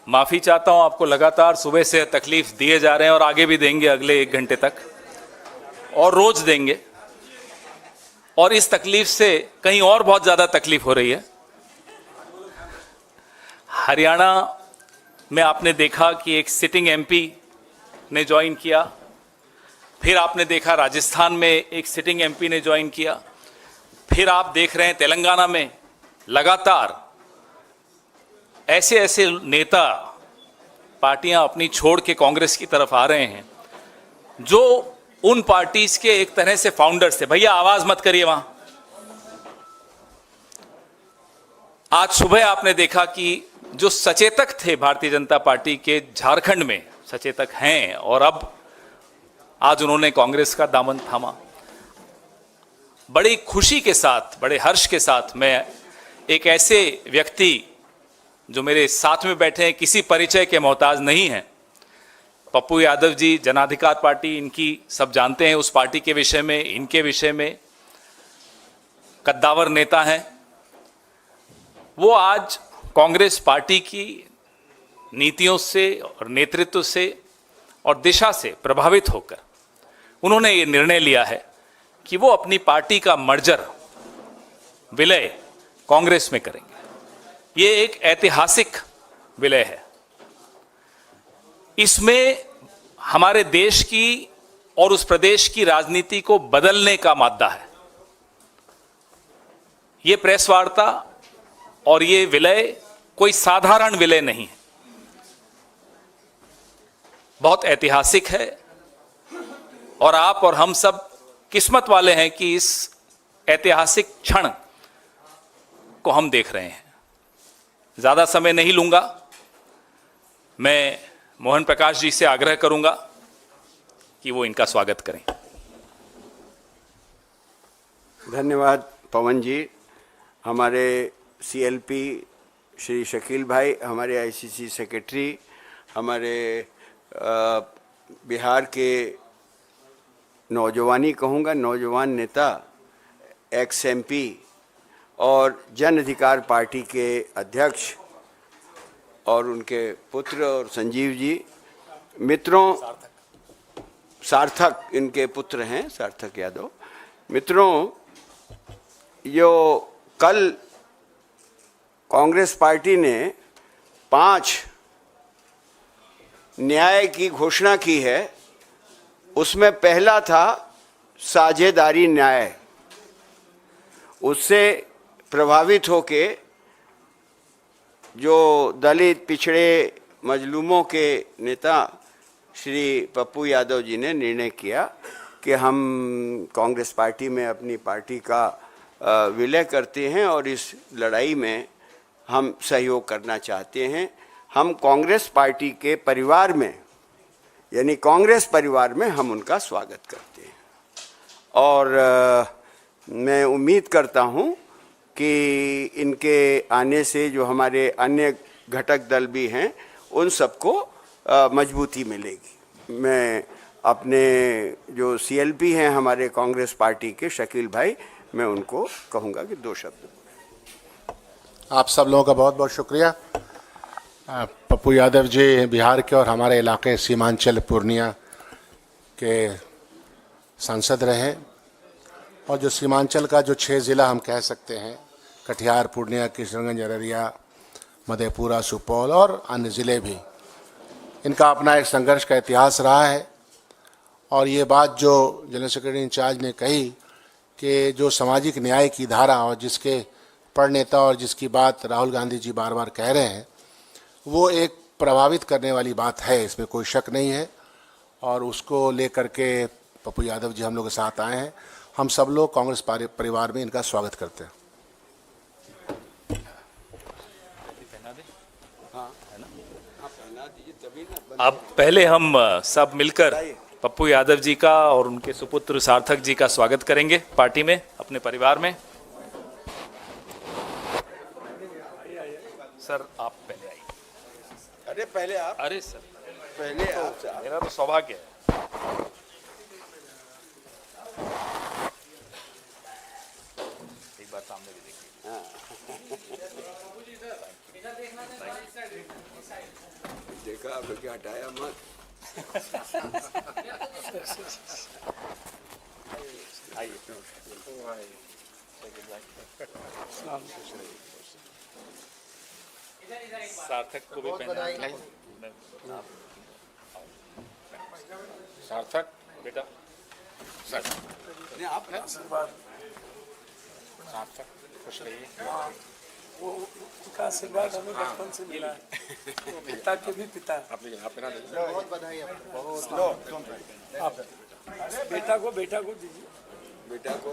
माफ़ी चाहता हूं, आपको लगातार सुबह से तकलीफ दिए जा रहे हैं और आगे भी देंगे अगले 1 घंटे तक, और रोज देंगे। और इस तकलीफ से कहीं और बहुत ज़्यादा तकलीफ हो रही है। हरियाणा में आपने देखा कि एक सिटिंग एमपी ने ज्वाइन किया, फिर आपने देखा राजस्थान में एक सिटिंग एमपी ने ज्वाइन किया, फिर आप देख रहे हैं तेलंगाना में लगातार ऐसे ऐसे नेता, पार्टियां अपनी छोड़ के कांग्रेस की तरफ आ रहे हैं जो उन पार्टीज के एक तरह से फाउंडर्स थे। भैया आवाज मत करिए वहां। आज सुबह आपने देखा कि जो सचेतक थे भारतीय जनता पार्टी के, झारखंड में सचेतक हैं, और अब आज उन्होंने कांग्रेस का दामन थामा। बड़ी खुशी के साथ, बड़े हर्ष के साथ मैं एक ऐसे व्यक्ति जो मेरे साथ में बैठे हैं, किसी परिचय के मोहताज नहीं हैं, पप्पू यादव जी, जन अधिकार पार्टी, इनकी सब जानते हैं, उस पार्टी के विषय में, इनके विषय में, कद्दावर नेता हैं। वो आज कांग्रेस पार्टी की नीतियों से और नेतृत्व से और दिशा से प्रभावित होकर उन्होंने ये निर्णय लिया है कि वो अपनी पार्टी का मर्जर, विलय कांग्रेस में करेंगे। ये एक ऐतिहासिक विलय है। इसमें हमारे देश की और उस प्रदेश की राजनीति को बदलने का मादा है। ये प्रेस वार्ता और ये विलय कोई साधारण विलय नहीं है, बहुत ऐतिहासिक है। और आप और हम सब किस्मत वाले हैं कि इस ऐतिहासिक क्षण को हम देख रहे हैं। ज्यादा समय नहीं लूंगा। मैं मोहन प्रकाश जी से आग्रह करूंगा कि वो इनका स्वागत करें। धन्यवाद पवन जी। हमारे सीएलपी श्री शकील भाई, हमारे आईसीसी सेक्रेटरी, हमारे बिहार के नौजवानी कहूँगा, नौजवान नेता, एक्स एमपी और जन अधिकार पार्टी के अध्यक्ष और उनके पुत्र, और संजीव जी, मित्रों, सार्थक इनके पुत्र हैं, सार्थक यादव। मित्रों, जो कल कांग्रेस पार्टी ने 5 न्याय की घोषणा की है, उसमें पहला था साझेदारी न्याय। उससे प्रभावित होके जो दलित, पिछड़े, मजलूमों के नेता श्री पप्पू यादव जी ने निर्णय किया कि हम कांग्रेस पार्टी में अपनी पार्टी का विलय करते हैं और इस लड़ाई में हम सहयोग करना चाहते हैं। हम कांग्रेस पार्टी के परिवार में, यानी कांग्रेस परिवार में, हम उनका स्वागत करते हैं। और मैं उम्मीद करता हूं कि इनके आने से जो हमारे अन्य घटक दल भी हैं, उन सबको मजबूती मिलेगी। मैं अपने जो सीएलपी हैं हमारे कांग्रेस पार्टी के, शकील भाई, मैं उनको कहूँगा कि 2 शब्द। आप सब लोगों का बहुत बहुत शुक्रिया। पप्पू यादव जी बिहार के और हमारे इलाके सीमांचल पूर्णिया के सांसद रहे, और जो सीमांचल का जो 6 ज़िला हम कह सकते हैं, कटिहार, पूर्णिया, किशनगंज, अररिया, मधेपुरा, सुपौल और अन्य ज़िले भी, इनका अपना एक संघर्ष का इतिहास रहा है। और ये बात जो जनरल सेक्रेटरी इंचार्ज ने कही कि जो सामाजिक न्याय की धारा और जिसके प्रणेता और जिसकी बात राहुल गांधी जी बार बार कह रहे हैं, वो एक प्रभावित करने वाली बात है, इसमें कोई शक नहीं है। और उसको लेकर के पप्पू यादव जी हम लोग के साथ आए हैं। हम सब लोग कांग्रेस परिवार में इनका स्वागत करते हैं। अब पहले हम सब मिलकर पप्पू यादव जी का और उनके सुपुत्र सार्थक जी का स्वागत करेंगे पार्टी में, अपने परिवार में। सर आप पहले आइए। अरे पहले आप। अरे सर पहले आप। मेरा तो सौभाग्य है। एक बार सामने भी देखिए। आप लोग हटाया मत। सार्थक को भी पहना। सार्थक बेटा नहीं, आप सार्थक खुश रहिए। वो उनका आशीर्वाद हमें बचपन से मिला है, वो पिता के भी पिता है। आप बहुत बधाई आप बेटा को दीजिए। बेटा को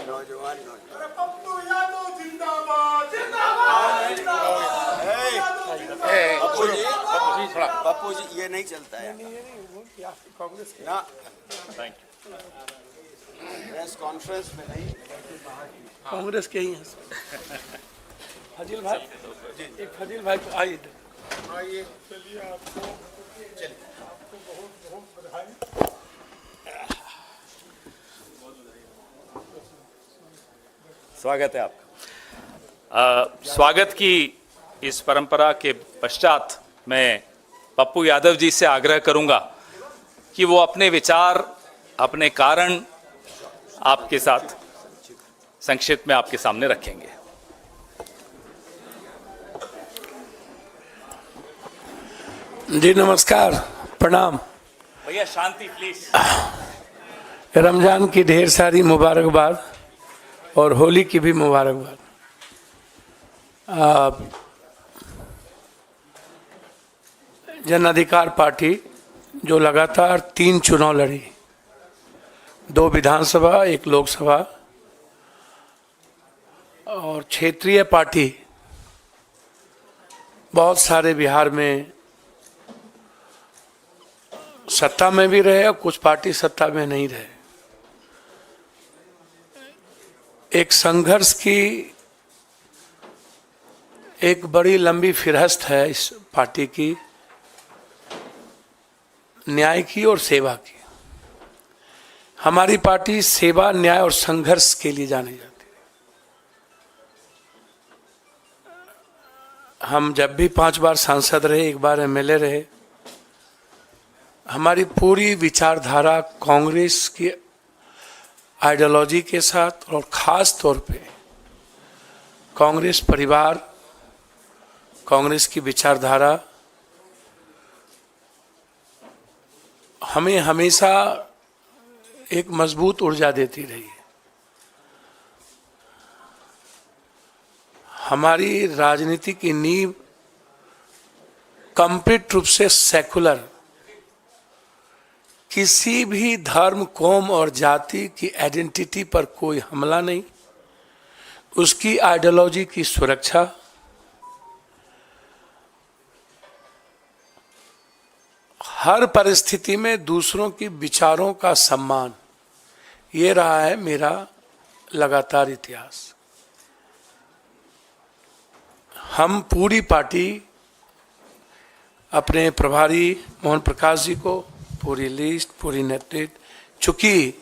नौजवान पप्पू जी ये नहीं चलता है कांग्रेस के ना, थैंक यू। प्रेस कॉन्फ्रेंस में नहीं। कांग्रेस के ही हैं फजील भाई, एक फजील भाई को आइए आइए। स्वागत है आपका। स्वागत की इस परंपरा के पश्चात मैं पप्पू यादव जी से आग्रह करूंगा कि वो अपने विचार, अपने कारण आपके साथ संक्षिप्त में आपके सामने रखेंगे। जी नमस्कार, प्रणाम। भैया शांति प्लीज। रमजान की ढेर सारी मुबारकबाद और होली की भी मुबारकबाद। जन अधिकार पार्टी जो लगातार 3 चुनाव लड़ी, 2 विधानसभा 1 लोकसभा, और क्षेत्रीय पार्टी बहुत सारे बिहार में सत्ता में भी रहे और कुछ पार्टी सत्ता में नहीं रहे। एक संघर्ष की एक बड़ी लंबी फिरहस्त है इस पार्टी की, न्याय की और सेवा की। हमारी पार्टी सेवा, न्याय और संघर्ष के लिए जानी जाती है। हम जब भी 5 बार सांसद रहे, 1 बार एमएलए रहे, हमारी पूरी विचारधारा कांग्रेस की आइडियोलॉजी के साथ और ख़ास तौर पे कांग्रेस परिवार, कांग्रेस की विचारधारा हमें हमेशा एक मजबूत ऊर्जा देती रही है। हमारी राजनीति की नींव कंप्लीट रूप से सेकुलर, किसी भी धर्म, कौम और जाति की आइडेंटिटी पर कोई हमला नहीं, उसकी आइडियोलॉजी की सुरक्षा, हर परिस्थिति में दूसरों की विचारों का सम्मान, ये रहा है मेरा लगातार इतिहास। हम पूरी पार्टी अपने प्रभारी मोहन प्रकाश जी को पूरी लिस्ट, पूरी नेतृत्व, चूंकि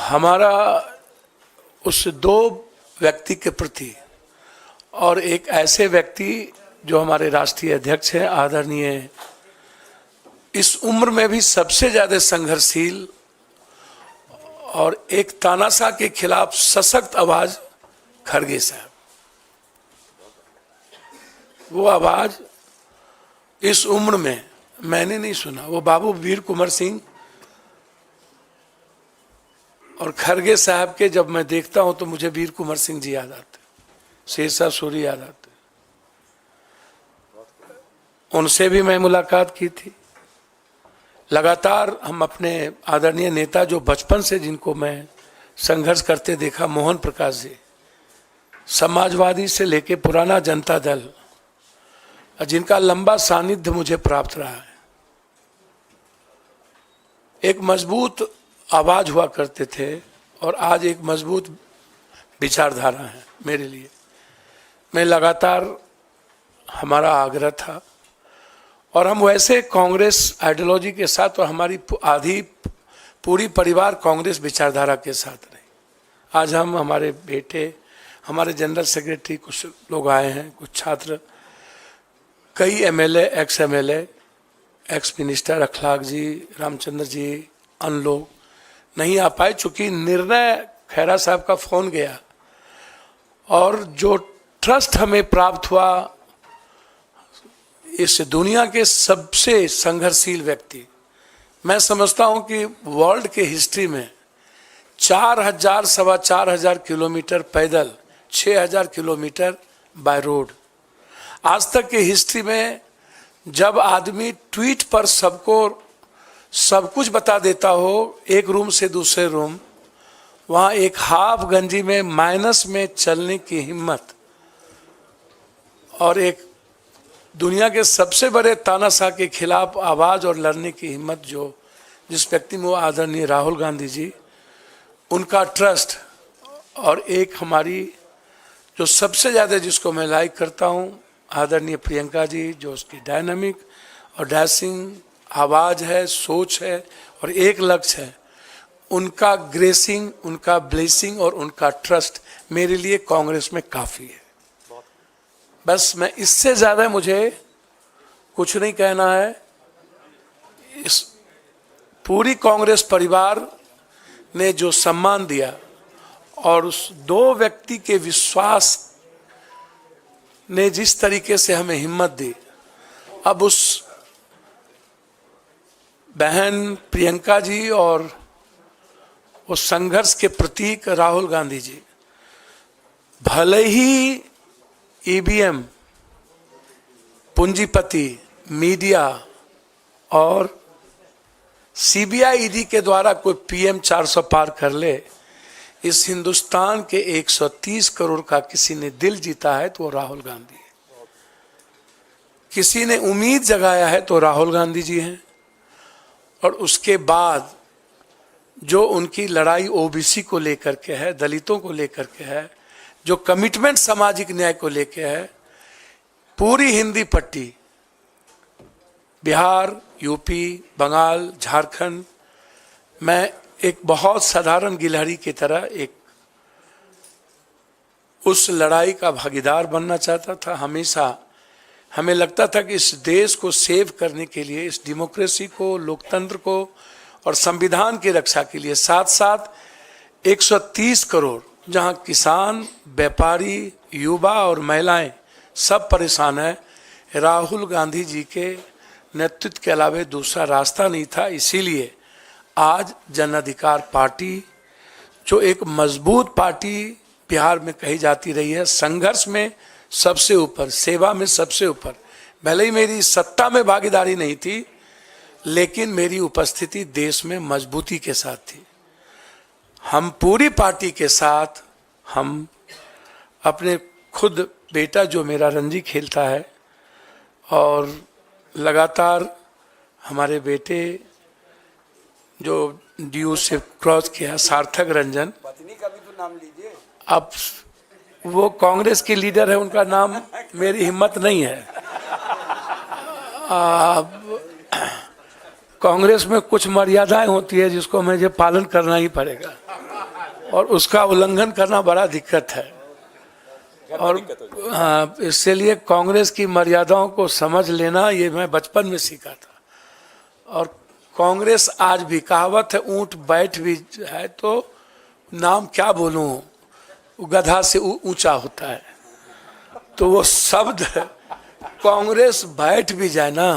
हमारा उस 2 व्यक्ति के प्रति और एक ऐसे व्यक्ति जो हमारे राष्ट्रीय अध्यक्ष हैं, आदरणीय, इस उम्र में भी सबसे ज्यादा संघर्षशील और एक तानाशाह के खिलाफ सशक्त आवाज खड़गे साहब। वो आवाज इस उम्र में मैंने नहीं सुना। वो बाबू वीर कुंवर सिंह और खड़गे साहब के जब मैं देखता हूं तो मुझे वीर कुंवर सिंह जी याद आते, शेरशाह सूरी याद आते। उनसे भी मैं मुलाकात की थी। लगातार हम अपने आदरणीय नेता जो बचपन से जिनको मैं संघर्ष करते देखा, मोहन प्रकाश जी, समाजवादी से लेके पुराना जनता दल, जिनका लंबा सानिध्य मुझे प्राप्त रहा है। एक मजबूत आवाज हुआ करते थे और आज एक मजबूत विचारधारा है मेरे लिए। मैं लगातार, हमारा आग्रह था और हम वैसे कांग्रेस आइडियोलॉजी के साथ और हमारी आधी पूरी परिवार कांग्रेस विचारधारा के साथ रहे। आज हम, हमारे बेटे, हमारे जनरल सेक्रेटरी, कुछ लोग आए हैं, कुछ छात्र, कई MLA, ex MLA, ex minister अखलाक जी, रामचंद्र जी, अन्य लोग नहीं आ पाए, चूंकि निर्णय खैरा साहब का फोन गया और जो ट्रस्ट हमें प्राप्त हुआ इस दुनिया के सबसे संघर्षशील व्यक्ति, मैं समझता हूं कि वर्ल्ड के हिस्ट्री में 4,000 सवा 4,000 किलोमीटर पैदल, 6,000 किलोमीटर बाय रोड, आज तक के हिस्ट्री में जब आदमी ट्वीट पर सबको सब कुछ बता देता हो, एक रूम से दूसरे रूम, वहाँ एक हाफ गंजी में माइनस में चलने की हिम्मत और एक दुनिया के सबसे बड़े तानाशाह के खिलाफ आवाज और लड़ने की हिम्मत जो जिस व्यक्ति में, वो आदरणीय राहुल गांधी जी, उनका ट्रस्ट और एक हमारी जो सबसे ज़्यादा जिसको मैं लाइक करता हूँ, आदरणीय प्रियंका जी, जो उसकी डायनामिक और डैशिंग आवाज़ है, सोच है और एक लक्ष्य है, उनका ग्रेसिंग, उनका ब्लेसिंग और उनका ट्रस्ट मेरे लिए कांग्रेस में काफ़ी है। बस मैं इससे ज़्यादा मुझे कुछ नहीं कहना है। इस पूरी कांग्रेस परिवार ने जो सम्मान दिया और उस दो व्यक्ति के विश्वास ने जिस तरीके से हमें हिम्मत दी, अब उस बहन प्रियंका जी और उस संघर्ष के प्रतीक राहुल गांधी जी, भले ही ईवीएम, पूंजीपति, मीडिया और सीबीआई ईडी के द्वारा कोई पीएम 400 पार कर ले, इस हिंदुस्तान के 130 करोड़ का किसी ने दिल जीता है तो वो राहुल गांधी है। किसी ने उम्मीद जगाया है तो राहुल गांधी जी हैं। और उसके बाद जो उनकी लड़ाई ओबीसी को लेकर के है, दलितों को लेकर के है, जो कमिटमेंट सामाजिक न्याय को लेकर है, पूरी हिंदी पट्टी, बिहार, यूपी, बंगाल, झारखंड, मैं एक बहुत साधारण गिलहरी की तरह एक उस लड़ाई का भागीदार बनना चाहता था। हमेशा हमें लगता था कि इस देश को सेव करने के लिए, इस डेमोक्रेसी को, लोकतंत्र को और संविधान की रक्षा के लिए, साथ साथ 130 करोड़ जहां किसान, व्यापारी, युवा और महिलाएं सब परेशान है, राहुल गांधी जी के नेतृत्व के अलावा दूसरा रास्ता नहीं था। इसीलिए आज जन अधिकार पार्टी, जो एक मजबूत पार्टी बिहार में कही जाती रही है, संघर्ष में सबसे ऊपर, सेवा में सबसे ऊपर, भले ही मेरी सत्ता में भागीदारी नहीं थी, लेकिन मेरी उपस्थिति देश में मजबूती के साथ थी। हम पूरी पार्टी के साथ, हम अपने खुद बेटा जो मेरा रणजी खेलता है और लगातार हमारे बेटे जो ड्यू से क्रॉस किया, सार्थक रंजन, पत्नी का भी तो नाम लीजिए। अब वो कांग्रेस की लीडर है, उनका नाम मेरी हिम्मत नहीं है। कांग्रेस में कुछ मर्यादाएं होती है जिसको मुझे पालन करना ही पड़ेगा और उसका उल्लंघन करना बड़ा दिक्कत है। और हाँ, इसलिए कांग्रेस की मर्यादाओं को समझ लेना ये मैं बचपन में सीखा था। और कांग्रेस आज भी, कहावत है, ऊंट बैठ भी है तो नाम क्या बोलूं, गधा से ऊंचा होता है, तो वो शब्द कांग्रेस बैठ भी जाए ना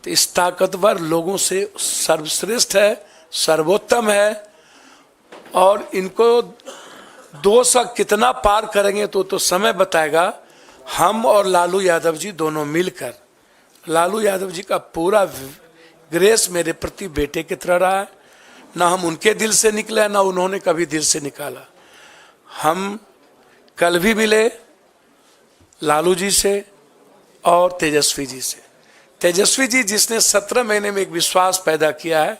तो इस ताकतवर लोगों से सर्वश्रेष्ठ है, सर्वोत्तम है। और इनको 200 कितना पार करेंगे तो समय बताएगा। हम और लालू यादव जी दोनों मिलकर, लालू यादव जी का पूरा ग्रेस मेरे प्रति बेटे की तरह रहा है, ना हम उनके दिल से निकले ना उन्होंने कभी दिल से निकाला। हम कल भी मिले लालू जी से और तेजस्वी जी से। तेजस्वी जी जिसने 17 महीने में एक विश्वास पैदा किया है,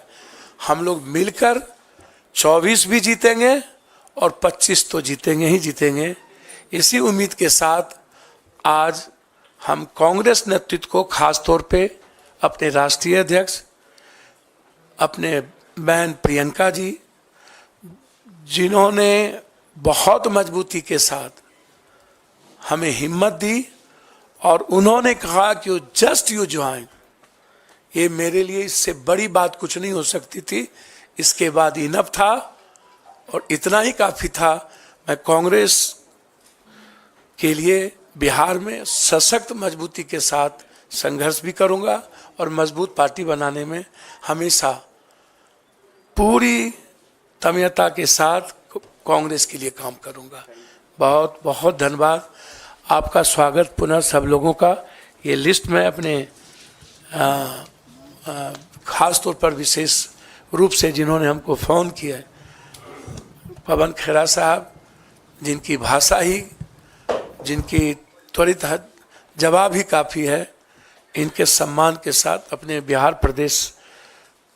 हम लोग मिलकर 24 भी जीतेंगे और 25 तो जीतेंगे ही जीतेंगे। इसी उम्मीद के साथ आज हम कांग्रेस नेतृत्व को, खास तौर पे अपने राष्ट्रीय अध्यक्ष, अपने बहन प्रियंका जी, जिन्होंने बहुत मजबूती के साथ हमें हिम्मत दी और उन्होंने कहा कि जस्ट यू ज्वाइन, ये मेरे लिए इससे बड़ी बात कुछ नहीं हो सकती थी। इसके बाद इनफ था और इतना ही काफी था। मैं कांग्रेस के लिए बिहार में सशक्त मजबूती के साथ संघर्ष भी करूंगा और मजबूत पार्टी बनाने में हमेशा पूरी तन्मयता के साथ कांग्रेस के लिए काम करूंगा। बहुत बहुत धन्यवाद। आपका स्वागत पुनः सब लोगों का। ये लिस्ट में अपने खास तौर पर विशेष रूप से जिन्होंने हमको फ़ोन किया, पवन खेरा साहब, जिनकी भाषा ही, जिनकी त्वरित जवाब ही काफ़ी है, इनके सम्मान के साथ अपने बिहार प्रदेश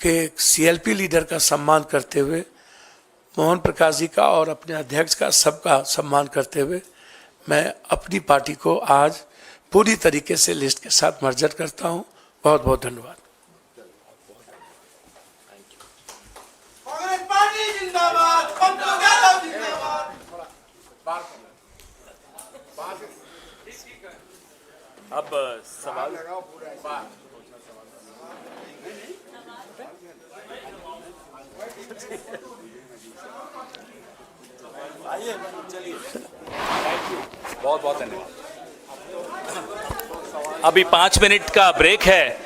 के सीएलपी लीडर का सम्मान करते हुए, मोहन प्रकाश जी का और अपने अध्यक्ष का सबका सम्मान करते हुए, मैं अपनी पार्टी को आज पूरी तरीके से लिस्ट के साथ मर्जर करता हूं। बहुत बहुत धन्यवाद। कांग्रेस पार्टी जिंदाबाद, पप्पू यादव जिंदाबाद। अब सवाल आइए, चलिए, थैंक यू, बहुत बहुत धन्यवाद। अभी 5 मिनट का ब्रेक है।